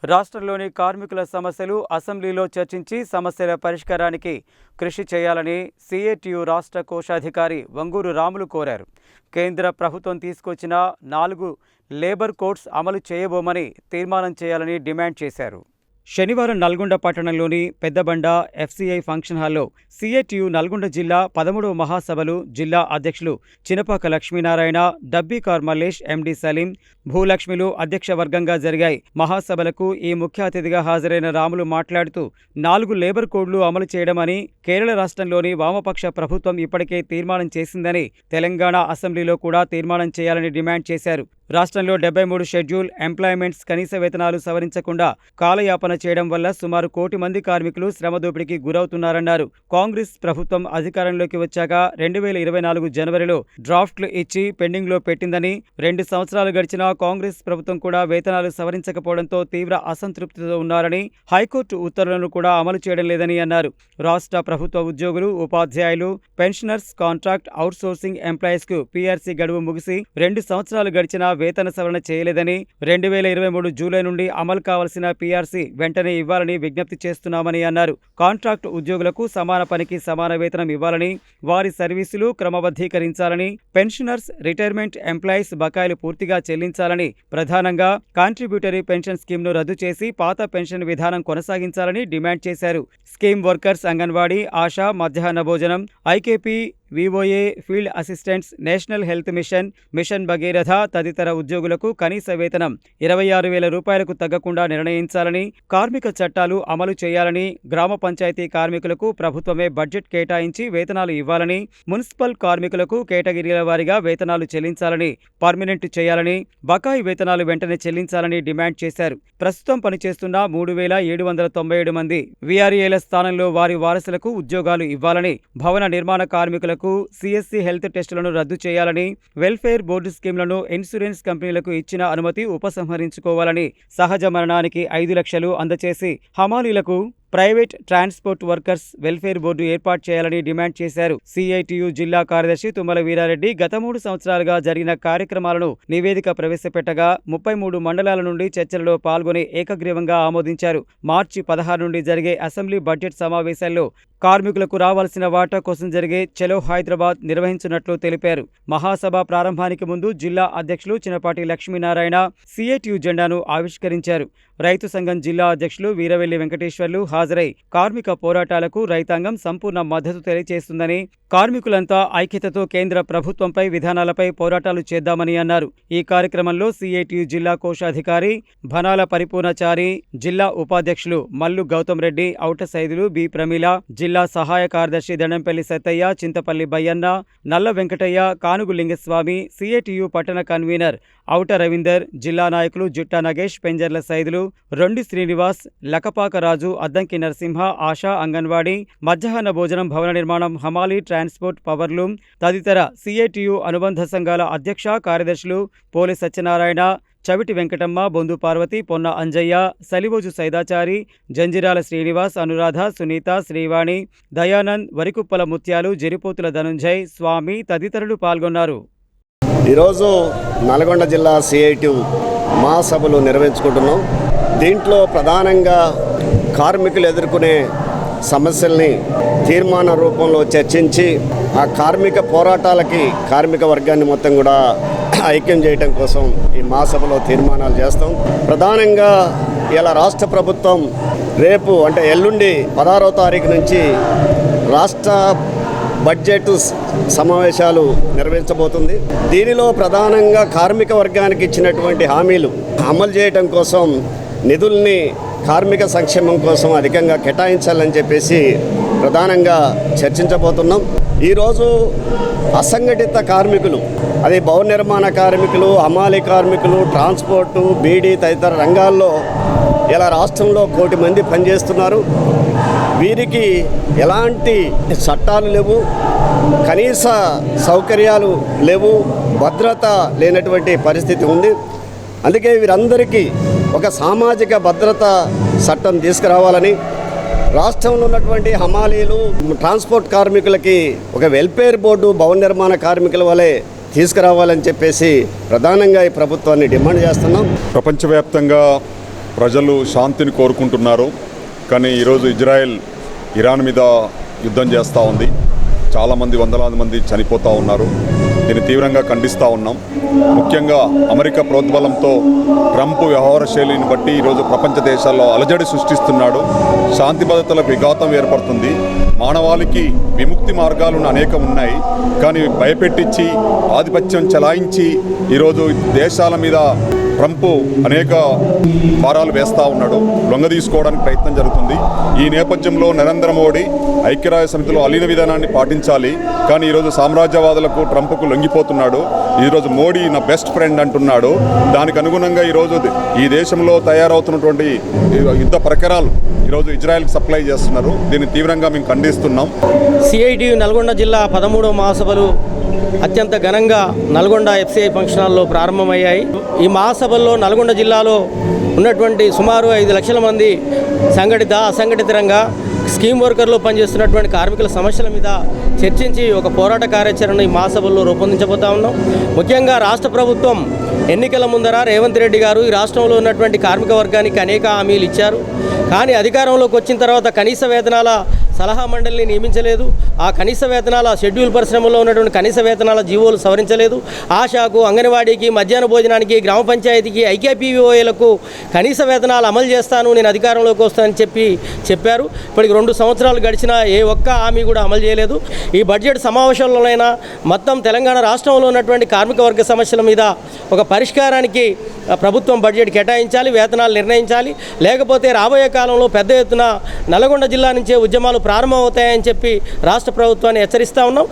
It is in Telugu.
రాష్ట్రంలోని కార్మికుల సమస్యలు అసెంబ్లీలో చర్చించి సమస్యల పరిష్కారానికి కృషి చేయాలని సిఐటియు రాష్ట్ర కోశాధికారి వంగూరు రాములు కోరారు. కేంద్ర ప్రభుత్వం తీసుకొచ్చిన 4 లేబర్ కోడ్స్ అమలు చేయబోమని తీర్మానం చేయాలని డిమాండ్ చేశారు. శనివారం నల్గొండ పట్టణంలోని పెద్దబండ ఎఫ్సిఐ ఫంక్షన్ హాల్లో సిఐటియు నల్గొండ జిల్లా 13వ మహాసభలు జిల్లా అధ్యక్షులు చినపాక లక్ష్మీనారాయణ, డబ్బీకార్ మల్లేష్, ఎండి సలీం, భూలక్ష్మిలు అధ్యక్ష వర్గంగా జరిగాయి. మహాసభలకు ఈ ముఖ్య అతిథిగా హాజరైన రాములు మాట్లాడుతూ 4 లేబర్ కోడ్లు అమలు చేయడమని కేరళ రాష్ట్రంలోని వామపక్ష ప్రభుత్వం ఇప్పటికే తీర్మానం చేసిందని, తెలంగాణ అసెంబ్లీలో కూడా తీర్మానం చేయాలని డిమాండ్ చేశారు. రాష్ట్రంలో 73 షెడ్యూల్ ఎంప్లాయ్మెంట్స్ కనీస వేతనాలు సవరించకుండా కాలయాపన చేయడం వల్ల సుమారు 1 కోటి మంది కార్మికులు శ్రమదోపిడికి గురవుతున్నారన్నారు. కాంగ్రెస్ ప్రభుత్వం అధికారంలోకి వచ్చాక 2024 జనవరిలో డ్రాఫ్ట్లు ఇచ్చి పెండింగ్లో పెట్టిందని, 2 సంవత్సరాలు గడిచినా కాంగ్రెస్ ప్రభుత్వం కూడా వేతనాలు సవరించకపోవడంతో తీవ్ర అసంతృప్తితో ఉన్నారని, హైకోర్టు ఉత్తర్వులను కూడా అమలు చేయడం లేదని అన్నారు. రాష్ట్ర ప్రభుత్వ ఉద్యోగులు, ఉపాధ్యాయులు, పెన్షనర్స్, కాంట్రాక్ట్ అవుట్సోర్సింగ్ ఎంప్లాయీస్కు పీఆర్సీ గడువు ముగిసి 2 సంవత్సరాలు గడిచినా వేతన సవరణ చేయలేదని, 2023 జూలై నుండి అమలు కావాల్సిన పీఆర్సీ వెంటనే ఇవ్వాలని విజ్ఞప్తి చేస్తున్నామని అన్నారు. కాంట్రాక్ట్ ఉద్యోగులకు సమాన పనికి సమాన వేతనం ఇవ్వాలని, వారి సర్వీసులు క్రమబద్ధీకరించాలని, పెన్షనర్స్, రిటైర్మెంట్ ఎంప్లాయీస్ బకాయిలు పూర్తిగా చెల్లించాలని, ప్రధానంగా కాంట్రిబ్యూటరీ పెన్షన్ స్కీమ్ను రద్దు చేసి పాత పెన్షన్ విధానం కొనసాగించాలని డిమాండ్ చేశారు. స్కీమ్ వర్కర్స్, అంగన్వాడీ, ఆశా, మధ్యాహ్న భోజనం, IKP, VOA, field assistants, national health mission, mission Bhagiratha తదితర ఉద్యోగులకు కనీస వేతనం 26,000 రూపాయలకు తగ్గకుండా నిర్ణయించాలని, కార్మిక చట్టాలు అమలు చేయాలని, గ్రామ పంచాయతీ కార్మికులకు ప్రభుత్వమే బడ్జెట్ కేటాయించి వేతనాలు ఇవ్వాలని, మున్సిపల్ కార్మికులకు కేటగిరీల వారీగా వేతనాలు చెల్లించాలని, పర్మినెంట్ చేయాలని, బకాయి వేతనాలు వెంటనే చెల్లించాలని డిమాండ్ చేశారు. ప్రస్తుతం పనిచేస్తున్న 3,797 మంది వీఆర్ఏల స్థానంలో వారి వారసులకు ఉద్యోగాలు ఇవ్వాలని, భవన నిర్మాణ కార్మికులకు సిఎస్సి హెల్త్ టెస్టులను రద్దు చేయాలని, వెల్ఫేర్ బోర్డు స్కీమ్లను ఇన్సూరెన్స్ కంపెనీలకు ఇచ్చిన అనుమతి ఉపసంహరించుకోవాలని, సహజ మరణానికి 5 లక్షలు అందచేసి హమాలీలకు private transport workers welfare board ఏర్పాటు చేయాలని డిమాండ్ చేశారు. సిఐటియు జిల్లా కార్యదర్శి తుమ్మల వీరారెడ్డి గత 3 సంవత్సరాలుగా జరిగిన కార్యక్రమాలను నివేదిక ప్రవేశపెట్టగా 33 మండలాల నుండి చర్చలలో పాల్గొని ఏకగ్రీవంగా ఆమోదించారు. మార్చి 16 నుండి జరిగే అసెంబ్లీ బడ్జెట్ సమావేశాల్లో కార్మికులకు రావాల్సిన వాటా కోసం జరిగే చలో హైదరాబాద్ నిర్వహించినట్లు తెలిపారు. మహాసభ ప్రారంభానికి ముందు జిల్లా అధ్యక్షులు చినపాటి లక్ష్మీనారాయణ సిఐటియు జెండాను ఆవిష్కరించారు. రైతు సంఘం జిల్లా అధ్యక్షులు వీరవెల్లి వెంకటేశ్వర్లు హాజరై కార్మిక పోరాటాలకు రైతాంగం సంపూర్ణ మద్దతు తెలియజేస్తుందని, కార్మికులంతా ఐక్యతతో కేంద్ర ప్రభుత్వంపై విధానాలపై పోరాటాలు చేద్దామని అన్నారు. ఈ కార్యక్రమంలో సిఐటియు జిల్లా కోశాధికారి భనాల పరిపూర్ణచారి, జిల్లా ఉపాధ్యక్షులు మల్లు గౌతమ్ రెడ్డి, ఔట సైదులు బి ప్రమీల, జిల్లా సహాయ కార్యదర్శి దండంపల్లి సత్తయ్య, చింతపల్లి బయ్యన్న, నల్ల వెంకటయ్య, కానుగు లింగస్వామి, సిఐటియు పట్టణ కన్వీనర్ ఔట రవీందర్, జిల్లా నాయకులు జుట్టా నగేష్, పెంజర్ల సైదులు, రొండి శ్రీనివాస్, లకపాక రాజు, అద్దంకి నరసింహ, ఆశా, అంగన్వాడీ, మధ్యాహ్న భోజనం, భవన నిర్మాణం, హమాలీ, ట్రాన్స్పోర్ట్, పవర్లూమ్ తదితర సిఐటియు అనుబంధ సంఘాల అధ్యక్ష కార్యదర్శులు పోలి సత్యనారాయణ, చవిటి వెంకటమ్మ, బొందు పార్వతి, పొన్న అంజయ్య, సలివోజు సైదాచారి, జంజిరాల శ్రీనివాస్, అనురాధ, సునీత, శ్రీవాణి, దయానంద్, వరికుప్పల ముత్యాలు, జరిపోతుల ధనుంజయ్, స్వామి తదితరులు పాల్గొన్నారు. ఈరోజు నల్గొండ జిల్లా సిఐటియు మహాసభలు నిర్వహించుకుంటున్నాం. దీంట్లో ప్రధానంగా కార్మికులు ఎదుర్కొనే సమస్యల్ని తీర్మాన రూపంలో చర్చించి ఆ కార్మిక పోరాటాలకి కార్మిక వర్గాన్ని మొత్తం కూడా ఐక్యం చేయడం కోసం ఈ మహాసభలో తీర్మానాలు చేస్తాం. ప్రధానంగా ఇలా రాష్ట్ర ప్రభుత్వం రేపు అంటే ఎల్లుండి 16వ తారీఖు నుంచి రాష్ట్ర బడ్జెట్ సమావేశాలు నిర్వహించబోతుంది. దీనిలో ప్రధానంగా కార్మిక వర్గానికి ఇచ్చినటువంటి హామీలు అమలు చేయడం కోసం నిధుల్ని కార్మిక సంక్షేమం కోసం అధికంగా కేటాయించాలని చెప్పేసి ప్రధానంగా చర్చించబోతున్నాం. ఈరోజు అసంఘటిత కార్మికులు, అది భవన నిర్మాణ కార్మికులు, హమాలీ కార్మికులు, ట్రాన్స్పోర్టు, బీడీ తదితర రంగాల్లో ఇలా రాష్ట్రంలో 1 కోటి మంది పనిచేస్తున్నారు. వీరికి ఎలాంటి చట్టాలు లేవు, కనీస సౌకర్యాలు లేవు, భద్రత లేనటువంటి పరిస్థితి ఉంది. అందుకే వీరందరికీ ఒక సామాజిక భద్రత చట్టం తీసుకురావాలని, రాష్ట్రంలో ఉన్నటువంటి హమాలీలు, ట్రాన్స్పోర్ట్ కార్మికులకి ఒక వెల్ఫేర్ బోర్డు భవన నిర్మాణ కార్మికుల వలె తీసుకురావాలని చెప్పేసి ప్రధానంగా ఈ ప్రభుత్వాన్ని డిమాండ్ చేస్తున్నాం. ప్రపంచవ్యాప్తంగా ప్రజలు శాంతిని కోరుకుంటున్నారు. కానీ ఈరోజు ఇజ్రాయెల్ ఇరాన్ మీద యుద్ధం చేస్తూ ఉంది. చాలామంది వందలాది మంది చనిపోతూ ఉన్నారు. దీన్ని తీవ్రంగా ఖండిస్తూ ఉన్నాం. ముఖ్యంగా అమెరికా ప్రోద్బలంతో ట్రంప్ వ్యవహార శైలిని బట్టి ఈరోజు ప్రపంచ దేశాల్లో అలజడి సృష్టిస్తున్నాడు. శాంతి భద్రతలకు విఘాతం ఏర్పడుతుంది. మానవాళికి విముక్తి మార్గాలు అనేకం ఉన్నాయి. కానీ భయపెట్టించి ఆధిపత్యం చెలాయించి ఈరోజు దేశాల మీద ట్రంప్ అనేక భారాలు వేస్తూ ఉన్నాడు. లొంగదీసుకోవడానికి ప్రయత్నం జరుగుతుంది. ఈ నేపథ్యంలో నరేంద్ర మోడీ ఐక్యరాజ్య సమితిలో అలీన విధానాన్ని పాటించాలి. కానీ ఈరోజు సామ్రాజ్యవాదులకు ట్రంప్కు లొంగిపోతున్నాడు. ఈరోజు మోడీ నా బెస్ట్ ఫ్రెండ్ అంటున్నాడు. దానికి అనుగుణంగా ఈరోజు ఈ దేశంలో తయారవుతున్నటువంటి యుద్ధ పరికరాలు ఈరోజు ఇజ్రాయెల్కి సప్లై చేస్తున్నారు. దీన్ని తీవ్రంగా మేము ఖండిస్తున్నాం. సిఐటియు నల్గొండ జిల్లా 13వ మహాసభలు అత్యంత ఘనంగా నల్గొండ ఎఫ్సిఐ ఫంక్షన్ హాల్లో ప్రారంభమయ్యాయి. ఈ మహాసభల్లో నల్గొండ జిల్లాలో ఉన్నటువంటి సుమారు 5 లక్షల మంది సంఘటిత అసంఘటిత రంగ స్కీమ్ వర్కర్లు పనిచేస్తున్నటువంటి కార్మికుల సమస్యల మీద చర్చించి ఒక పోరాట కార్యాచరణ ఈ మహాసభల్లో రూపొందించబోతా ఉన్నాం. ముఖ్యంగా రాష్ట్ర ప్రభుత్వం ఎన్నికల ముందర రేవంత్ రెడ్డి గారు ఈ రాష్ట్రంలో ఉన్నటువంటి కార్మిక వర్గానికి అనేక హామీలు ఇచ్చారు. కానీ అధికారంలోకి వచ్చిన తర్వాత కనీస వేతనాల సలహా మండలిని నియమించలేదు. ఆ కనీస వేతనాల షెడ్యూల్ పరిశ్రమలో ఉన్నటువంటి కనీస వేతనాల జీవోలు సవరించలేదు. ఆశాకు, అంగన్వాడీకి, మధ్యాహ్న భోజనానికి, గ్రామ పంచాయతీకి, ఐకేపీఓఏలకు కనీస వేతనాలు అమలు చేస్తాను, నేను అధికారంలోకి వస్తానని చెప్పారు. ఇప్పటికి 2 సంవత్సరాలు గడిచినా ఏ ఒక్క హామీ కూడా అమలు చేయలేదు. ఈ బడ్జెట్ సమావేశంలోనైనా మొత్తం తెలంగాణ రాష్ట్రంలో ఉన్నటువంటి కార్మిక వర్గ సమస్యల మీద ఒక పరిష్కారానికి ప్రభుత్వం బడ్జెట్ కేటాయించాలి, వేతనాలు నిర్ణయించాలి. లేకపోతే రాబోయే కాలంలో పెద్ద ఎత్తున నల్గొండ జిల్లా నుంచే ఉద్యమాలు ప్రారంభమవుతాయని చెప్పి రాష్ట్ర ప్రభుత్వాన్ని హెచ్చరిస్తూ ఉన్నాం.